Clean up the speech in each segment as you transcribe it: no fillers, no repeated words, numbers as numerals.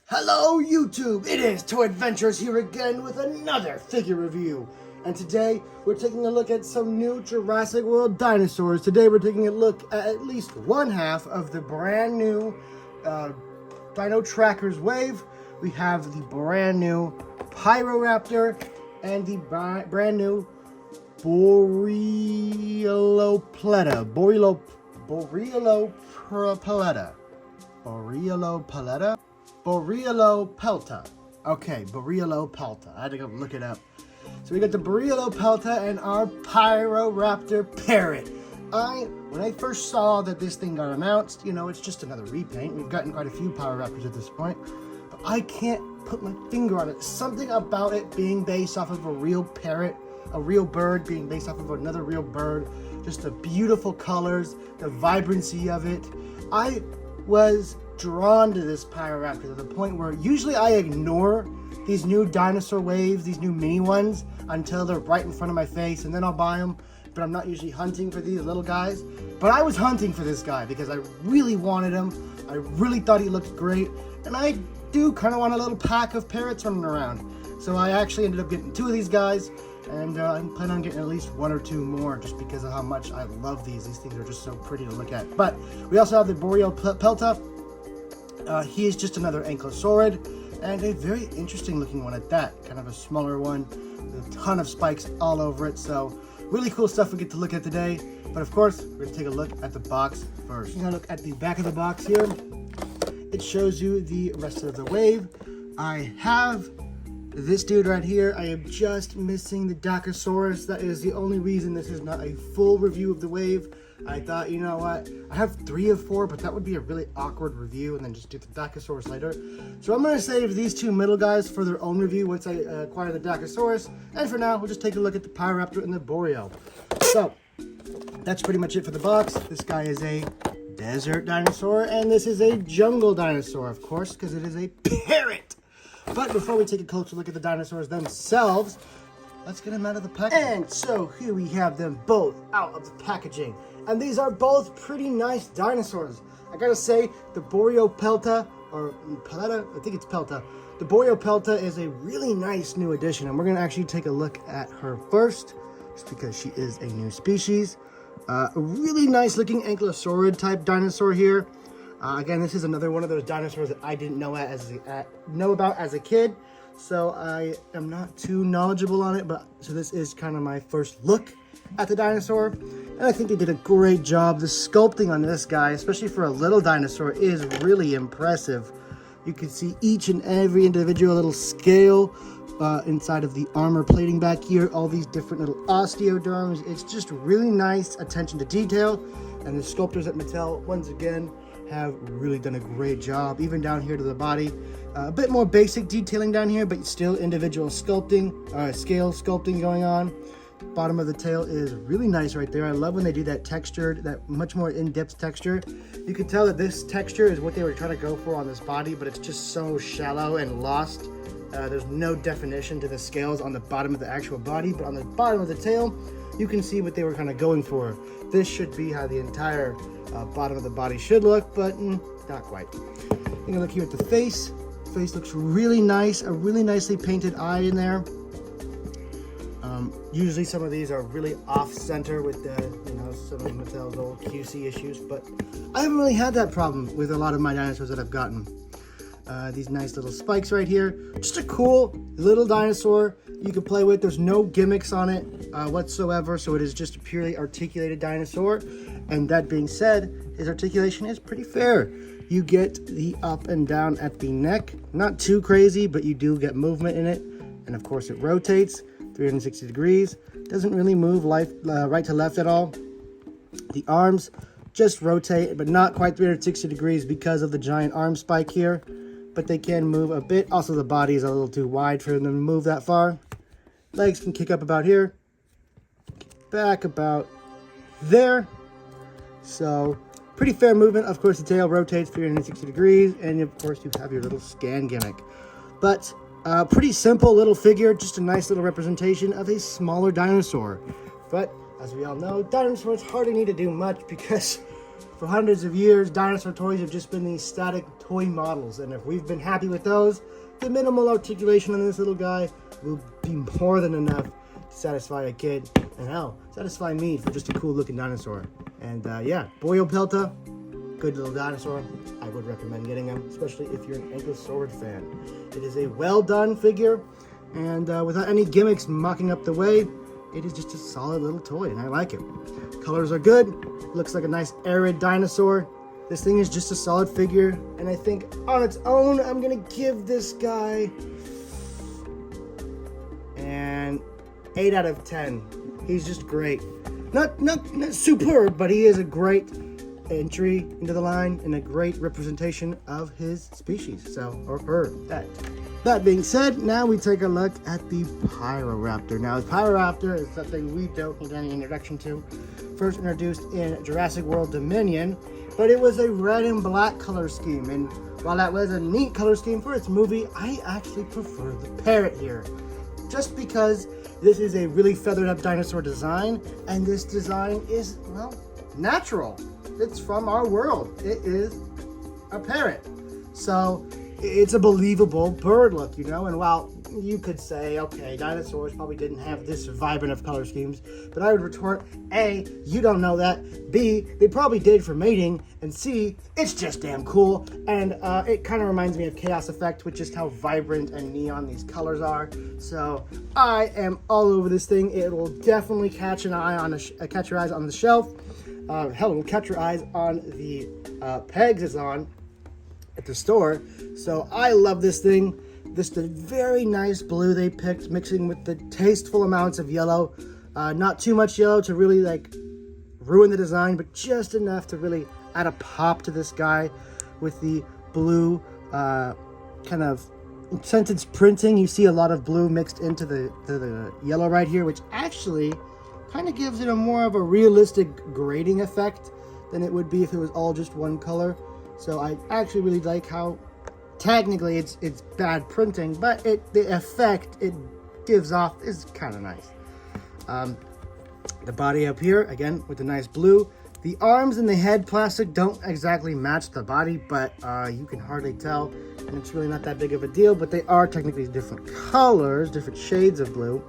Hello YouTube, it is Toy Adventures here again with another figure review. And today we're taking a look at some new Jurassic World dinosaurs. Today we're taking a look at least one half of the brand new Dino Trackers wave. We have the brand new Pyroraptor and the brand new Borreolopelta. Borreolopelta. Okay, Borreolopelta. I had to go look it up. So we got the Borreolopelta and our Pyroraptor parrot. When I first saw that this thing got announced, it's just another repaint. We've gotten quite a few Pyroraptors at this point. But I can't put my finger on it. Something about it being based off of a real parrot, a real bird being based off of another real bird. Just the beautiful colors, the vibrancy of it. I was drawn to this Pyroraptor to the point where usually I ignore these new dinosaur waves, these new mini ones, until they're right in front of my face, and then I'll buy them. But I'm not usually hunting for these little guys. But I was hunting for this guy because I really wanted him. I really thought he looked great, and I do kind of want a little pack of parrots running around. So I actually ended up getting 2 of these guys, and I'm planning on getting at least 1 or 2 more just because of how much I love these. These things are just so pretty to look at. But we also have the Borreolopelta. He is just another ankylosaurid, and a very interesting looking one at that. Kind of a smaller one, with a ton of spikes all over it. So really cool stuff we get to look at today. But of course, we're gonna take a look at the box first. We're gonna look at the back of the box here. It shows you the rest of the wave. I have this dude right here. I am just missing the Dakosaurus. That is the only reason this is not a full review of the wave. I thought, you know what, I have 3 of 4, but that would be a really awkward review, and then just do the Dakosaurus later. So I'm going to save these 2 middle guys for their own review once I acquire the Dakosaurus. And for now, we'll just take a look at the Pyroraptor and the Boreo. So that's pretty much it for the box. This guy is a desert dinosaur, and this is a jungle dinosaur, of course, because it is a parrot. But before we take a closer look at the dinosaurs themselves, let's get them out of the packaging. And so here we have them both out of the packaging. And these are both pretty nice dinosaurs. I gotta say, the Borreolopelta, or Pelta, I think it's Pelta. The Borreolopelta is a really nice new addition, and we're gonna actually take a look at her first, just because she is a new species. A really nice looking ankylosaurid type dinosaur here. Again, this is another one of those dinosaurs that I didn't know about as a kid, so I am not too knowledgeable on it. So this is kind of my first look at the dinosaur, and I think they did a great job. The sculpting on this guy, especially for a little dinosaur, is really impressive. You can see each and every individual little scale inside of the armor plating back here, all these different little osteoderms. It's just really nice attention to detail, and the sculptors at Mattel, once again, have really done a great job. Even down here to the body, a bit more basic detailing down here, but still individual sculpting, scale sculpting going on. Bottom of the tail is really nice right there. I love when they do that textured, that much more in-depth texture. You can tell that this texture is what they were trying to go for on this body, but it's just so shallow and lost. There's no definition to the scales on the bottom of the actual body, but on the bottom of the tail, you can see what they were kind of going for. This should be how the entire bottom of the body should look, but not quite. You're gonna look here at the face. Face looks really nice, a really nicely painted eye in there. Usually some of these are really off-center with the, some of Mattel's old QC issues, but I haven't really had that problem with a lot of my dinosaurs that I've gotten. These nice little spikes right here. Just a cool little dinosaur you can play with. There's no gimmicks on it whatsoever, so it is just a purely articulated dinosaur. And that being said, his articulation is pretty fair. You get the up and down at the neck. Not too crazy, but you do get movement in it. And of course it rotates 360 degrees. Doesn't really move right to left at all. The arms just rotate, but not quite 360 degrees because of the giant arm spike here. But they can move a bit. Also, the body is a little too wide for them to move that far. Legs can kick up about here. Back about there. So, pretty fair movement. Of course, the tail rotates 360 degrees. And, of course, you have your little scan gimmick. But, pretty simple little figure. Just a nice little representation of a smaller dinosaur. But, as we all know, dinosaurs hardly need to do much because for hundreds of years, dinosaur toys have just been these static toy models. And if we've been happy with those, the minimal articulation on this little guy will be more than enough to satisfy a kid, and hell, satisfy me for just a cool looking dinosaur. And yeah, Boyo Pelta, good little dinosaur. I would recommend getting him, especially if you're an Ankylosaur fan. It is a well done figure, and without any gimmicks mucking up the way, it is just a solid little toy, and I like it. Colors are good, looks like a nice arid dinosaur. This thing is just a solid figure, and I think on its own, I'm gonna give this guy an 8 out of 10. He's just great. Not superb, but he is a great entry into the line and a great representation of his species, or her. That being said, now we take a look at the Pyroraptor. Now, the Pyroraptor is something we don't need any introduction to. First introduced in Jurassic World Dominion, but it was a red and black color scheme, and while that was a neat color scheme for its movie, I actually prefer the parrot here. Just because this is a really feathered up dinosaur design, and this design is, well, natural. It's from our world. It is a parrot. So it's a believable bird look, you know? And while you could say, okay, dinosaurs probably didn't have this vibrant of color schemes, but I would retort, A, you don't know that, B, they probably did for mating, and C, it's just damn cool. And it kind of reminds me of Chaos Effect, with just how vibrant and neon these colors are. So I am all over this thing. It will definitely catch your eyes on the shelf. Hell, it will catch your eyes on the pegs it's on at the store. So I love this thing. This is a very nice blue they picked, mixing with the tasteful amounts of yellow. Not too much yellow to really like ruin the design, but just enough to really add a pop to this guy with the blue kind of, since it's printing, you see a lot of blue mixed into the yellow right here, which actually kind of gives it a more of a realistic grading effect than it would be if it was all just one color. So I actually really like how technically it's bad printing, but the effect it gives off is kind of nice. The body up here, again, with the nice blue. The arms and the head plastic don't exactly match the body, but you can hardly tell, and it's really not that big of a deal, but they are technically different colors, different shades of blue.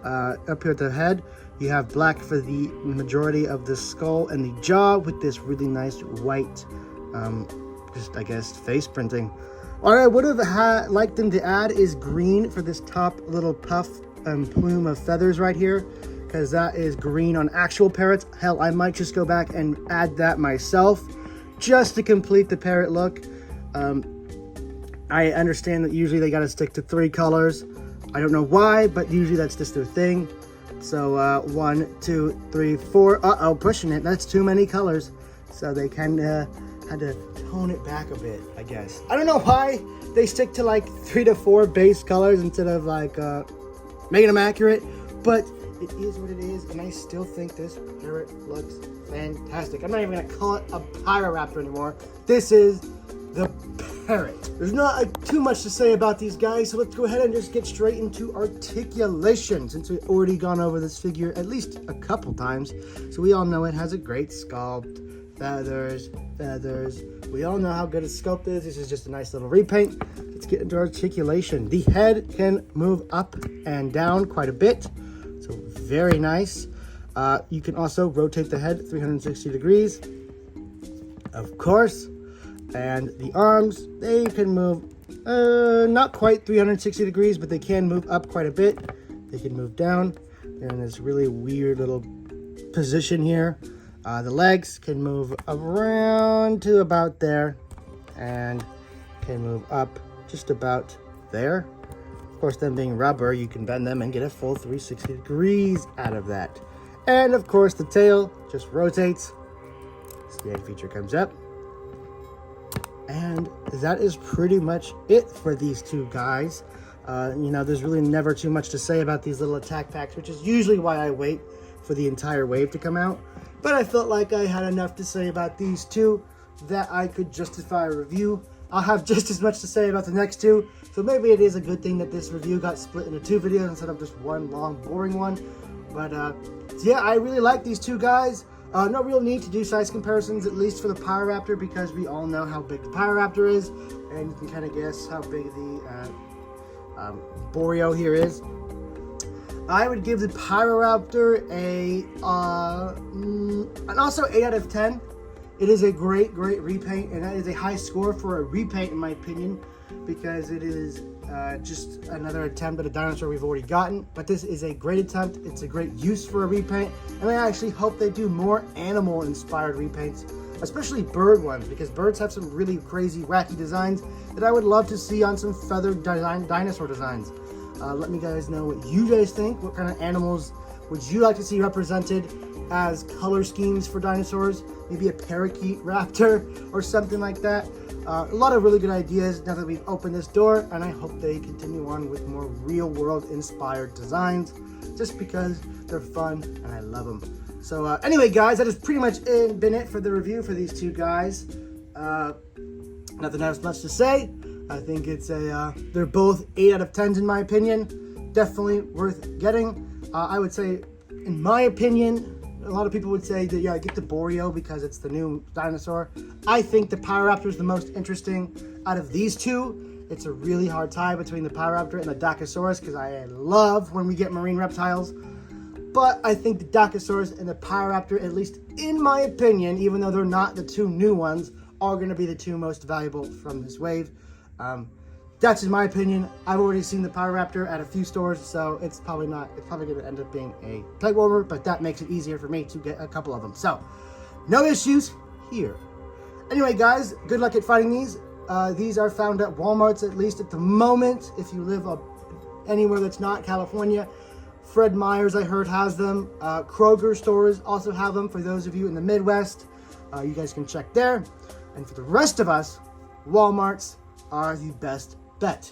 Up here at the head, you have black for the majority of the skull and the jaw, with this really nice white, just I guess face printing. What I would have liked them to add is green for this top little puff and plume of feathers right here, because that is green on actual parrots. Hell, I might just go back and add that myself just to complete the parrot look. I understand that usually they got to stick to 3 colors. I don't know why, but usually that's just their thing. So 1, 2, 3, 4. Uh-oh, pushing it. That's too many colors. So they kind of had to tone it back a bit, I guess. I don't know why they stick to like 3 to 4 base colors instead of like making them accurate, but it is what it is, and I still think this parrot looks fantastic. I'm not even gonna call it a Pyroraptor anymore. This is the parrot. There's not too much to say about these guys, so let's go ahead and just get straight into articulation, since we've already gone over this figure at least a couple times. So we all know it has a great sculpt, feathers. We all know how good its sculpt is. This is just a nice little repaint. Let's get into articulation. The head can move up and down quite a bit, so very nice. You can also rotate the head 360 degrees, of course. And the arms, they can move not quite 360 degrees, but they can move up quite a bit. They can move down. They're in this really weird little position here. The legs can move around to about there and can move up just about there. Of course, them being rubber, you can bend them and get a full 360 degrees out of that. And of course, the tail just rotates. Stand feature comes up. And that is pretty much it for these two guys. You know, there's really never too much to say about these little attack packs, which is usually why I wait for the entire wave to come out. But I felt like I had enough to say about these two that I could justify a review. I'll have just as much to say about the next two, so maybe it is a good thing that this review got split into 2 videos instead of just one long, boring one. But yeah, I really like these two guys. No real need to do size comparisons, at least for the Pyroraptor, because we all know how big the Pyroraptor is, and you can kind of guess how big the Boreal here is. I would give the Pyroraptor an also 8 out of 10. It is a great repaint, and that is a high score for a repaint in my opinion, because it is just another attempt at a dinosaur we've already gotten. But this is a great attempt. It's a great use for a repaint, and I actually hope they do more animal-inspired repaints, especially bird ones, because birds have some really crazy, wacky designs that I would love to see on some feathered dinosaur designs. Let me guys know what you guys think. What kind of animals would you like to see represented as color schemes for dinosaurs? Maybe a parakeet raptor or something like that. A lot of really good ideas now that we've opened this door, and I hope they continue on with more real-world inspired designs, just because they're fun and I love them. So anyway, guys, that has pretty much been it for the review for these two guys. Nothing else much to say. I think it's they're both 8 out of 10s in my opinion. Definitely worth getting. I would say, in my opinion, a lot of people would say that, yeah, get the Boreal because it's the new dinosaur. I think the Pyroraptor is the most interesting out of these two. It's a really hard tie between the Pyroraptor and the Dakosaurus, because I love when we get marine reptiles. But I think the Dakosaurus and the Pyroraptor, at least in my opinion, even though they're not the two new ones, are going to be the two most valuable from this wave. That's in my opinion. I've already seen the Pyroraptor at a few stores, so it's probably going to end up being a plate warmer, but that makes it easier for me to get a couple of them. So, no issues here. Anyway, guys, good luck at finding these. These are found at Walmarts, at least at the moment. If you live anywhere that's not California, Fred Meyer's, I heard, has them. Kroger stores also have them for those of you in the Midwest. You guys can check there. And for the rest of us, Walmarts are the best bet.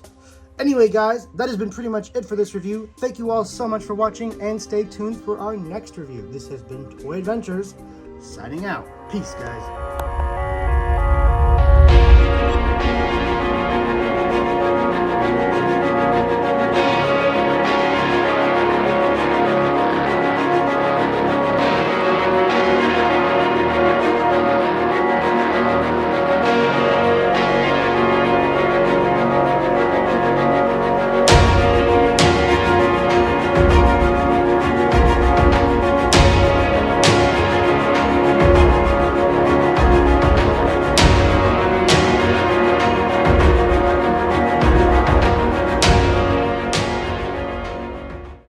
Anyway, guys, that has been pretty much it for this review. Thank you all so much for watching, and stay tuned for our next review. This has been Toy Adventures, signing out. Peace, guys.